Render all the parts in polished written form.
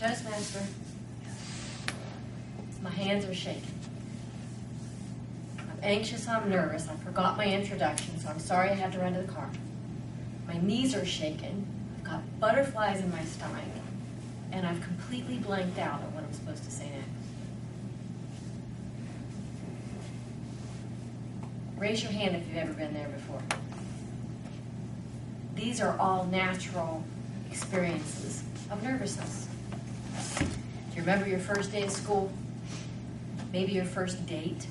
Toastmaster. My hands are shaking. I'm anxious, I'm nervous. I forgot my introduction, so I'm sorry I had to run to the car. My knees are shaking. I've got butterflies in my stomach, and I've completely blanked out on what I'm supposed to say next. Raise your hand if you've ever been there before. These are all natural experiences of nervousness. Do you remember your first day of school? Maybe your first date?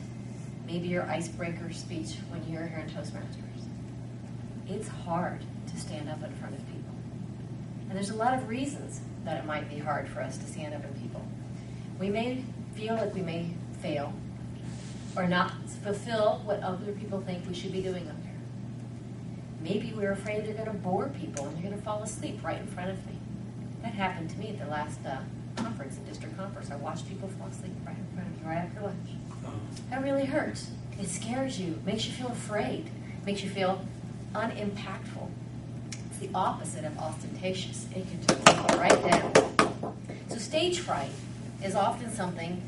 Maybe your icebreaker speech when you were here in Toastmasters? It's hard to stand up in front of people. And there's a lot of reasons that it might be hard for us to stand up in people. We may feel like we may fail or not fulfill what other people think we should be doing up there. Maybe we're afraid they're going to bore people and you're going to fall asleep right in front of me. That happened to me at the last conference, the district conference. I watched people fall asleep right in front of me right after lunch. That really hurts. It scares you, makes you feel afraid, makes you feel unimpactful. It's the opposite of ostentatious. It can just go right down. So stage fright is often something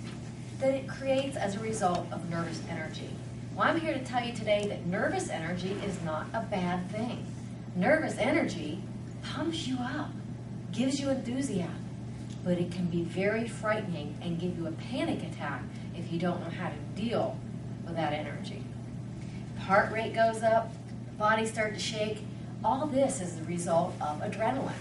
that it creates as a result of nervous energy. Well, I'm here to tell you today that nervous energy is not a bad thing. Nervous energy pumps you up, gives you enthusiasm, but it can be very frightening and give you a panic attack if you don't know how to deal with that energy. The heart rate goes up, the body starts to shake. All this is the result of adrenaline.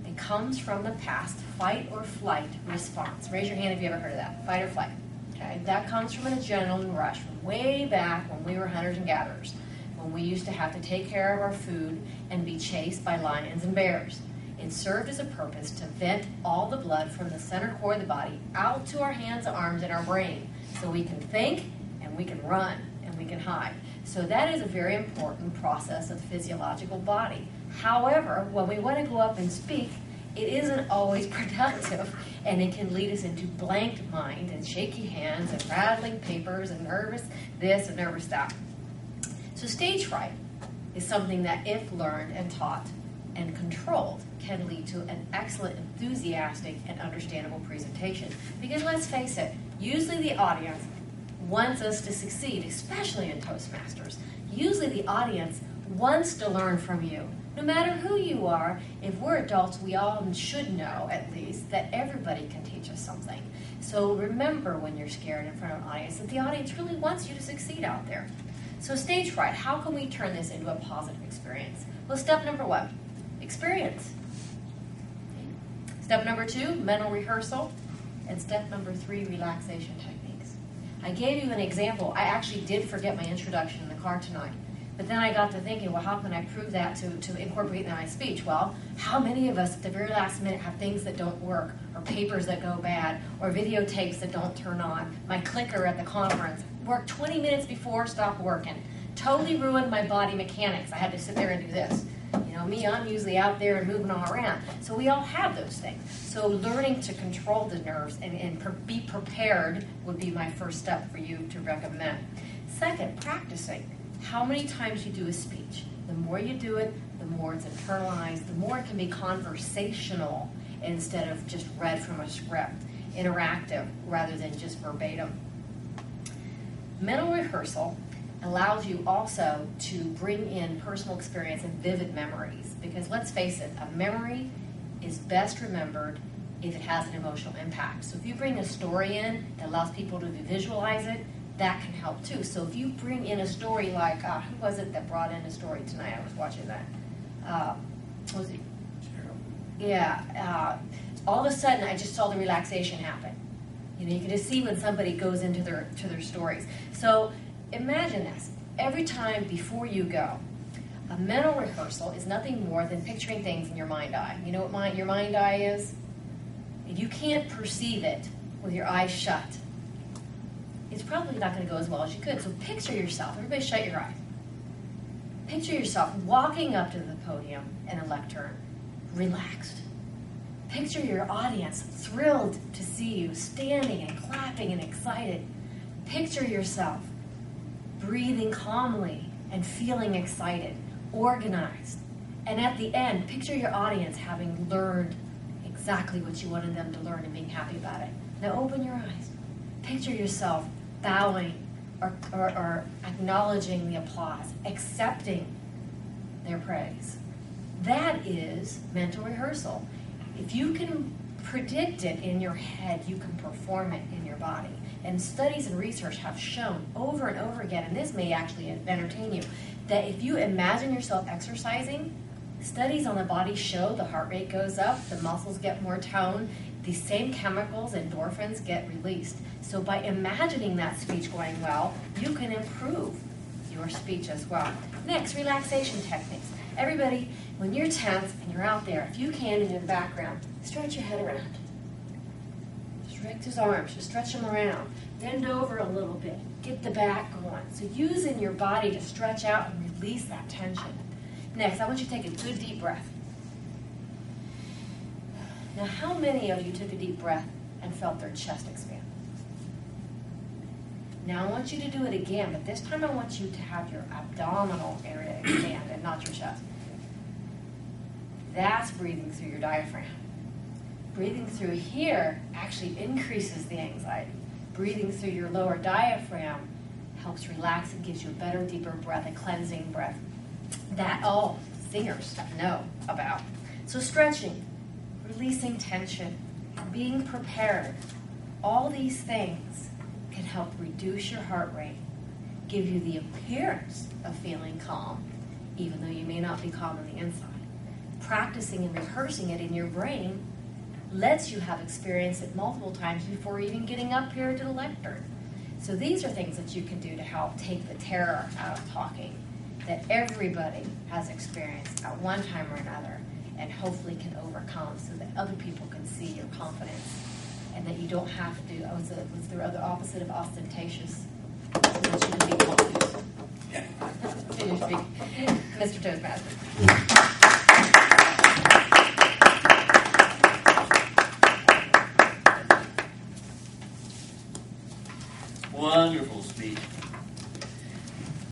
It comes from the past fight or flight response. Raise your hand if you ever heard of that, fight or flight. Okay? That comes from an adrenaline rush from way back when we were hunters and gatherers, when we used to have to take care of our food and be chased by lions and bears. It served as a purpose to vent all the blood from the center core of the body out to our hands, arms, and our brain so we can think and we can run and we can hide. So that is a very important process of the physiological body. However, when we want to go up and speak, it isn't always productive, and it can lead us into blanked mind and shaky hands and rattling papers and nervous this and nervous that. So stage fright is something that, if learned and taught and controlled, can lead to an excellent, enthusiastic, and understandable presentation. Because let's face it, usually the audience wants us to succeed, especially in Toastmasters. Usually the audience wants to learn from you. No matter who you are, if we're adults, we all should know, at least, that everybody can teach us something. So remember when you're scared in front of an audience that the audience really wants you to succeed out there. So stage fright, how can we turn this into a positive experience? Well, step number 1, experience. Step number 2, mental rehearsal. And step number 3, relaxation techniques. I gave you an example. I actually did forget my introduction in the car tonight. But then I got to thinking, well, how can I prove that to incorporate in my speech? Well, how many of us at the very last minute have things that don't work, or papers that go bad, or videotapes that don't turn on? My clicker at the conference worked 20 minutes before, stopped working. Totally ruined my body mechanics. I had to sit there and do this. You know, me, I'm usually out there and moving all around. So we all have those things. So learning to control the nerves and be prepared would be my first step for you to recommend. Second, practicing. How many times you do a speech. The more you do it, the more it's internalized, the more it can be conversational instead of just read from a script, interactive rather than just verbatim. Mental rehearsal allows you also to bring in personal experience and vivid memories, because let's face it, a memory is best remembered if it has an emotional impact. So if you bring a story in that allows people to visualize it, that can help too. So if you bring in a story like, who was it that brought in a story tonight? I was watching that. What was it? Yeah. All of a sudden, I just saw the relaxation happen. You know, you can just see when somebody goes into their stories. So imagine this. Every time before you go, a mental rehearsal is nothing more than picturing things in your mind eye. You know what your mind eye is? You can't perceive it with your eyes shut. It's probably not going to go as well as you could. So picture yourself. Everybody shut your eyes. Picture yourself walking up to the podium in a lectern, relaxed. Picture your audience thrilled to see you, standing and clapping and excited. Picture yourself breathing calmly and feeling excited, organized. And at the end, picture your audience having learned exactly what you wanted them to learn and being happy about it. Now open your eyes. Picture yourself bowing or acknowledging the applause, accepting their praise. That is mental rehearsal. If you can predict it in your head, you can perform it in your body. And studies and research have shown over and over again, and this may actually entertain you, that if you imagine yourself exercising, studies on the body show the heart rate goes up, the muscles get more toned, these same chemicals, endorphins, get released. So by imagining that speech going well, you can improve your speech as well. Next, relaxation techniques. Everybody, when you're tense and you're out there, if you can in the background, stretch your head around. Stretch his arms, just stretch them around. Bend over a little bit, get the back going. So using your body to stretch out and release that tension. Next, I want you to take a good deep breath. Now, how many of you took a deep breath and felt their chest expand? Now, I want you to do it again, but this time I want you to have your abdominal area expand and not your chest. That's breathing through your diaphragm. Breathing through here actually increases the anxiety. Breathing through your lower diaphragm helps relax and gives you a better, deeper breath, a cleansing breath. That all singers know about. So stretching, releasing tension, being prepared, all these things can help reduce your heart rate, give you the appearance of feeling calm, even though you may not be calm on the inside. Practicing and rehearsing it in your brain lets you have experienced it multiple times before even getting up here to the lectern. So these are things that you can do to help take the terror out of talking that everybody has experienced at one time or another and hopefully can overcome so that other people can see your confidence and that you don't have to do, what's the other opposite of ostentatious? So that you can be confident. Finish speaking. Mr. Toastmaster.